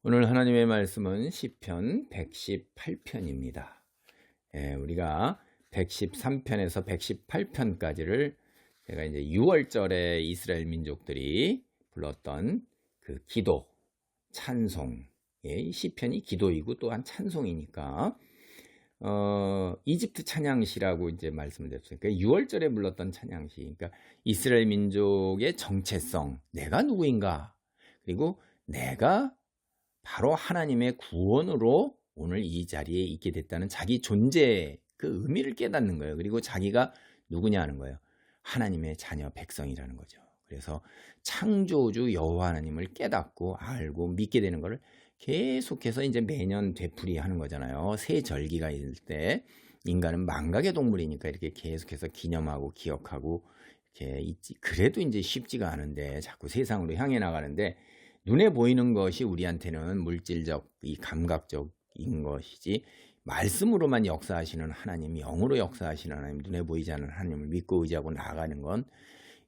오늘 하나님의 말씀은 시편 118편입니다. 우리가 113편에서 118편까지를 제가 이제 6월절에 이스라엘 민족들이 불렀던 그 기도, 찬송, 이 시편이 기도이고 또한 찬송이니까 이집트 찬양시라고 이제 말씀을 드렸어요. 그러니까 6월절에 불렀던 찬양시, 그러니까 이스라엘 민족의 정체성, 내가 누구인가, 그리고 내가 바로 하나님의 구원으로 오늘 이 자리에 있게 됐다는 자기 존재의 그 의미를 깨닫는 거예요. 그리고 자기가 누구냐 하는 거예요. 하나님의 자녀 백성이라는 거죠. 그래서 창조주 여호와 하나님을 깨닫고 알고 믿게 되는 것을 계속해서 이제 매년 되풀이하는 거잖아요. 새 절기가 있을 때 인간은 망각의 동물이니까 이렇게 계속해서 기념하고 기억하고 이렇게 있지. 그래도 이제 쉽지가 않은데 자꾸 세상으로 향해 나가는데 눈에 보이는 것이 우리한테는 물질적, 이 감각적인 것이지 말씀으로만 역사하시는 하나님, 영으로 역사하시는 하나님, 눈에 보이지 않는 하나님을 믿고 의지하고 나아가는 건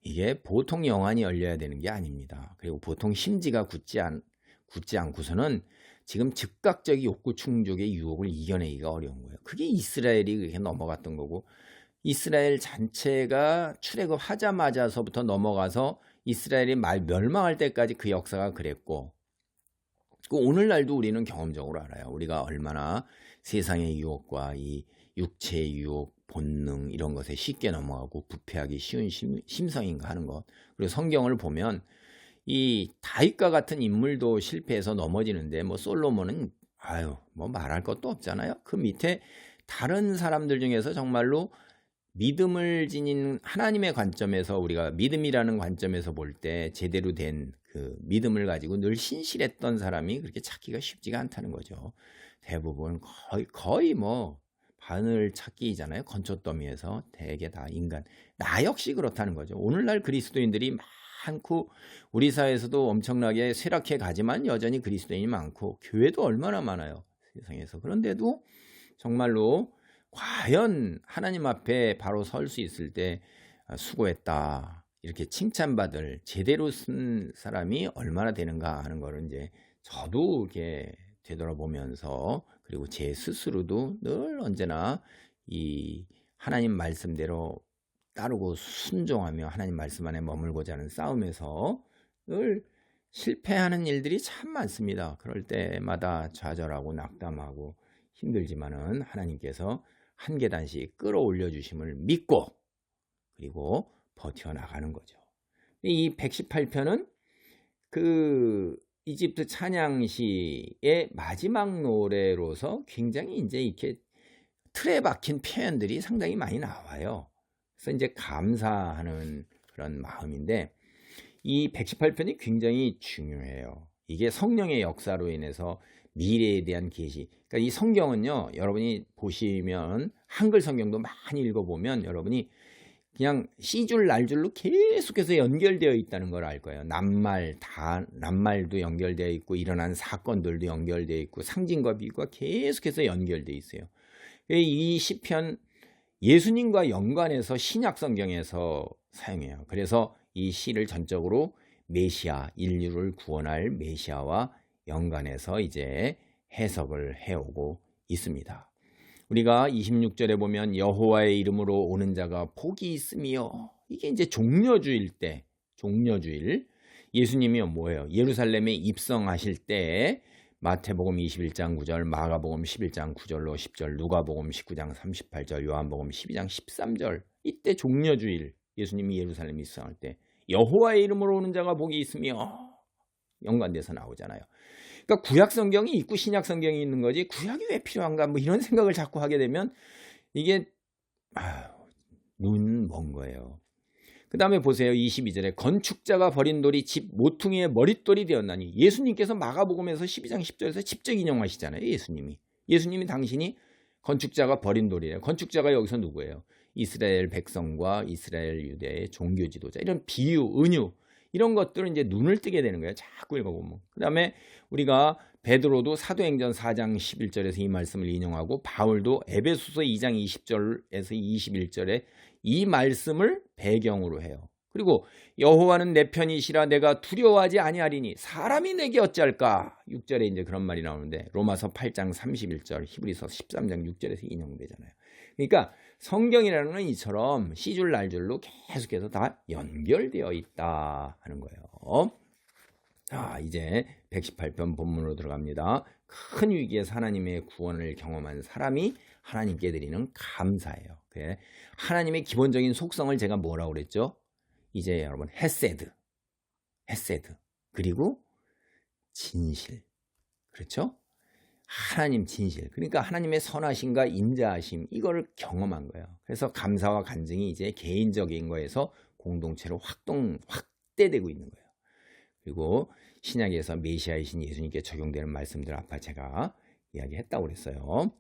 이게 보통 영안이 열려야 되는 게 아닙니다. 그리고 보통 심지가 굳지 않고서는 지금 즉각적 욕구 충족의 유혹을 이겨내기가 어려운 거예요. 그게 이스라엘이 그렇게 넘어갔던 거고, 이스라엘 전체가 출애굽하자마자서부터 넘어가서 이스라엘이 멸망할 때까지 그 역사가 그랬고, 오늘날도 우리는 경험적으로 알아요. 우리가 얼마나 세상의 유혹과 이 육체의 유혹, 본능 이런 것에 쉽게 넘어가고 부패하기 쉬운 심성인가 하는 것. 그리고 성경을 보면 이 다윗과 같은 인물도 실패해서 넘어지는데 뭐 솔로몬은 뭐 말할 것도 없잖아요. 그 밑에 다른 사람들 중에서 정말로 믿음을 지닌 하나님의 관점에서, 우리가 믿음이라는 관점에서 볼 때 제대로 된 그 믿음을 가지고 늘 신실했던 사람이 그렇게 찾기가 쉽지가 않다는 거죠. 대부분 거의 뭐 바늘 찾기잖아요. 건초더미에서 대개 다 인간. 나 역시 그렇다는 거죠. 오늘날 그리스도인들이 많고 우리 사회에서도 엄청나게 쇠락해 가지만 여전히 그리스도인이 많고 교회도 얼마나 많아요. 세상에서. 그런데도 정말로 과연 하나님 앞에 바로 설 수 있을 때 수고했다 이렇게 칭찬받을 제대로 쓴 사람이 얼마나 되는가 하는 거를 이제 저도 이렇게 되돌아보면서, 그리고 제 스스로도 늘 언제나 이 하나님 말씀대로 따르고 순종하며 하나님 말씀 안에 머물고자 하는 싸움에서 늘 실패하는 일들이 참 많습니다. 그럴 때마다 좌절하고 낙담하고 힘들지만은 하나님께서 한 계단씩 끌어올려 주심을 믿고 그리고 버텨나가는 거죠. 이 118편은 그 이집트 찬양시의 마지막 노래로서 굉장히 이제 이렇게 틀에 박힌 표현들이 상당히 많이 나와요. 그래서 이제 감사하는 그런 마음인데 이 118편이 굉장히 중요해요. 이게 성령의 역사로 인해서 미래에 대한 계시. 그러니까 이 성경은요, 여러분이 보시면 한글 성경도 많이 읽어보면 여러분이 그냥 C줄 날줄로 계속해서 연결되어 있다는 걸 알 거예요. 낱말도 연결되어 있고 일어난 사건들도 연결되어 있고 상징과 비유가 계속해서 연결되어 있어요. 이 시편 예수님과 연관해서 신약 성경에서 사용해요. 그래서 이 시를 전적으로 메시아, 인류를 구원할 메시아와 연관해서 이제 해석을 해오고 있습니다. 우리가 26절에 보면 여호와의 이름으로 오는 자가 복이 있으며, 이게 이제 종려주일 때, 종려주일, 예수님이 뭐예요? 예루살렘에 입성하실 때 마태복음 21장 9절, 마가복음 11장 9절로 10절, 누가복음 19장 38절, 요한복음 12장 13절, 이때 종려주일 예수님이 예루살렘에 입성할 때 여호와의 이름으로 오는 자가 복이 있으며 연관돼서 나오잖아요. 그러니까 구약 성경이 있고 신약 성경이 있는 거지 구약이 왜 필요한가 뭐 이런 생각을 자꾸 하게 되면 이게 눈 먼 거예요. 그 다음에 보세요. 22절에 건축자가 버린 돌이 집 모퉁이의 머릿돌이 되었나니, 예수님께서 마가복음에서 12장 10절에서 직접 인용하시잖아요. 예수님이 당신이 건축자가 버린 돌이래요. 건축자가 여기서 누구예요? 이스라엘 백성과 이스라엘 유대의 종교 지도자. 이런 비유, 은유 이런 것들은 이제 눈을 뜨게 되는 거예요. 자꾸 읽어보면. 그 다음에 우리가 베드로도 사도행전 4장 11절에서 이 말씀을 인용하고, 바울도 에베소서 2장 20절에서 21절에 이 말씀을 배경으로 해요. 그리고 여호와는 내 편이시라 내가 두려워하지 아니하리니 사람이 내게 어찌할까? 6절에 이제 그런 말이 나오는데 로마서 8장 31절, 히브리서 13장 6절에서 인용되잖아요. 그러니까 성경이라는 건 이처럼 시줄 날줄로 계속해서 다 연결되어 있다 하는 거예요. 자, 이제 118편 본문으로 들어갑니다. 큰 위기에서 하나님의 구원을 경험한 사람이 하나님께 드리는 감사예요. 그래. 하나님의 기본적인 속성을 제가 뭐라고 그랬죠? 이제 여러분 헤세드 그리고 진실, 그렇죠? 하나님 진실, 그러니까 하나님의 선하심과 인자하심, 이거를 경험한 거예요. 그래서 감사와 간증이 이제 개인적인 거에서 공동체로 확대되고 있는 거예요. 그리고 신약에서 메시아이신 예수님께 적용되는 말씀들 아까 제가 이야기했다고 그랬어요.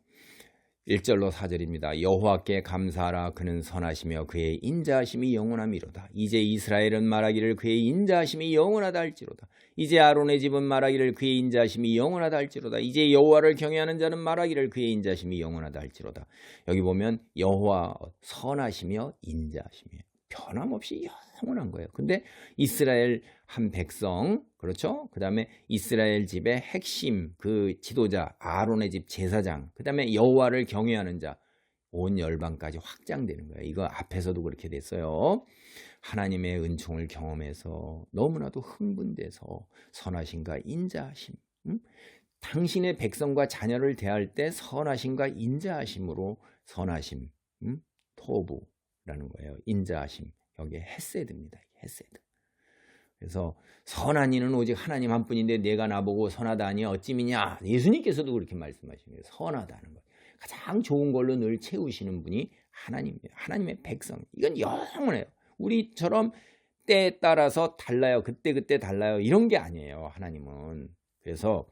1절로 4절입니다. 여호와께 감사하라. 그는 선하시며 그의 인자하심이 영원함이로다. 이제 이스라엘은 말하기를 그의 인자하심이 영원하다 할지로다. 이제 아론의 집은 말하기를 그의 인자하심이 영원하다 할지로다. 이제 여호와를 경외하는 자는 말하기를 그의 인자하심이 영원하다 할지로다. 여기 보면 여호와 선하시며 인자하심이에요. 변함없이 영원한 거예요. 근데 이스라엘 한 백성, 그렇죠? 그 다음에 이스라엘 집의 핵심 그 지도자 아론의 집 제사장, 그 다음에 여호와를 경외하는 자, 온 열방까지 확장되는 거예요. 이거 앞에서도 그렇게 됐어요. 하나님의 은총을 경험해서 너무나도 흥분돼서 선하심과 인자하심, 당신의 백성과 자녀를 대할 때 선하심과 인자하심으로 선하심, 토부라는 거예요. 인자하심, 여기에 헤세드입니다. 헤세드. 그래서 선한 이는 오직 하나님 한 분인데 내가 나보고 선하다 하니 어찌미냐. 예수님께서도 그렇게 말씀하시는 거예요. 선하다는 거. 가장 좋은 걸로 늘 채우시는 분이 하나님이에요. 하나님의 백성. 이건 영원해요. 우리처럼 때에 따라서 달라요. 그때 달라요. 이런 게 아니에요. 하나님은. 그래서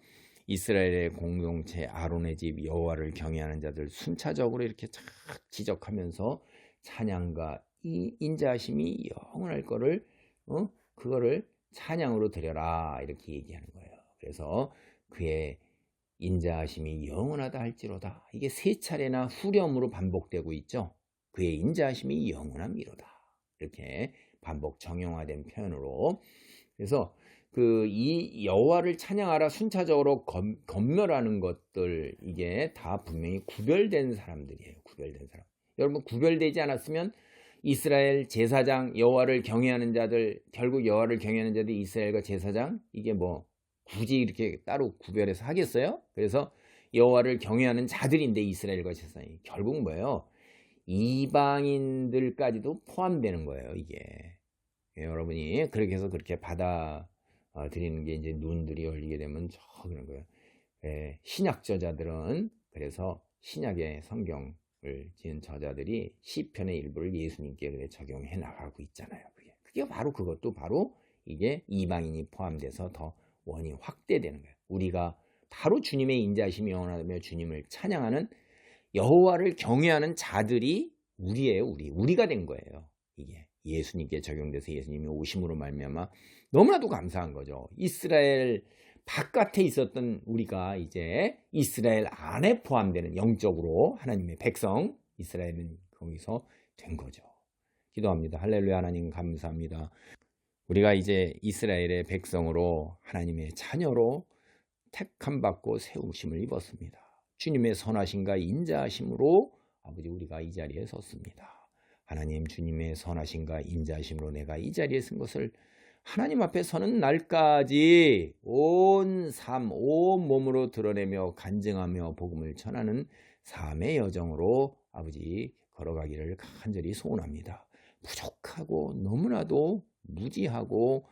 이스라엘의 공동체 아론의 집 여호와를 경외하는 자들 순차적으로 이렇게 착 지적하면서 찬양과 이 인자하심이 영원할 거를 그거를 찬양으로 드려라 이렇게 얘기하는 거예요. 그래서 그의 인자하심이 영원하다 할지로다. 이게 세 차례나 후렴으로 반복되고 있죠. 그의 인자하심이 영원함이로다. 이렇게 반복 정형화된 표현으로. 그래서 이 여호와를 찬양하라 순차적으로 건멸하는 것들, 이게 다 분명히 구별된 사람들이에요. 구별된 사람. 여러분, 구별되지 않았으면 이스라엘 제사장, 여호와를 경외하는 자들, 결국 여호와를 경외하는 자들이 이스라엘과 제사장, 이게 뭐 굳이 이렇게 따로 구별해서 하겠어요? 그래서 여호와를 경외하는 자들인데 이스라엘과 제사장이 결국 뭐예요? 이방인들까지도 포함되는 거예요. 이게 여러분이 그렇게 해서 그렇게 받아들이는 게 이제 눈들이 열리게 되면 그런 거예요. 신약 저자들은 그래서 신약의 성경 지은 저자들이 시편의 일부를 예수님께 적용해 나가고 있잖아요. 그게 바로 그것도 바로 이게 이방인이 포함돼서 더 원이 확대되는 거예요. 우리가 바로 주님의 인자하심이 영원하며 주님을 찬양하는 여호와를 경외하는 자들이 우리예요. 우리가 된 거예요. 이게 예수님께 적용돼서 예수님이 오심으로 말미암아 너무나도 감사한 거죠. 이스라엘 바깥에 있었던 우리가 이제 이스라엘 안에 포함되는 영적으로 하나님의 백성, 이스라엘은 거기서 된 거죠. 기도합니다. 할렐루야. 하나님 감사합니다. 우리가 이제 이스라엘의 백성으로 하나님의 자녀로 택함받고 세우심을 입었습니다. 주님의 선하심과 인자하심으로 아버지 우리가 이 자리에 섰습니다. 하나님, 주님의 선하심과 인자하심으로 내가 이 자리에 쓴 것을 하나님 앞에 서는 날까지 온 삶, 온 몸으로 드러내며 간증하며 복음을 전하는 삶의 여정으로 아버지 걸어가기를 간절히 소원합니다. 부족하고 너무나도 무지하고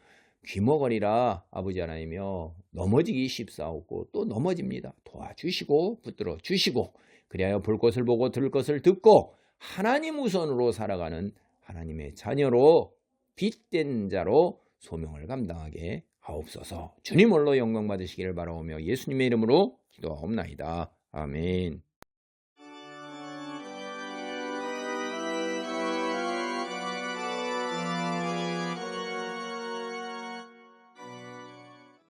귀머거리라 아버지 하나님이여 넘어지기 쉽사옵고 또 넘어집니다. 도와주시고 붙들어 주시고 그리하여 볼 것을 보고 들을 것을 듣고 하나님 우선으로 살아가는 하나님의 자녀로 빛된 자로 소명을 감당하게 하옵소서. 주님 홀로 영광 받으시기를 바라오며 예수님의 이름으로 기도하옵나이다. 아멘.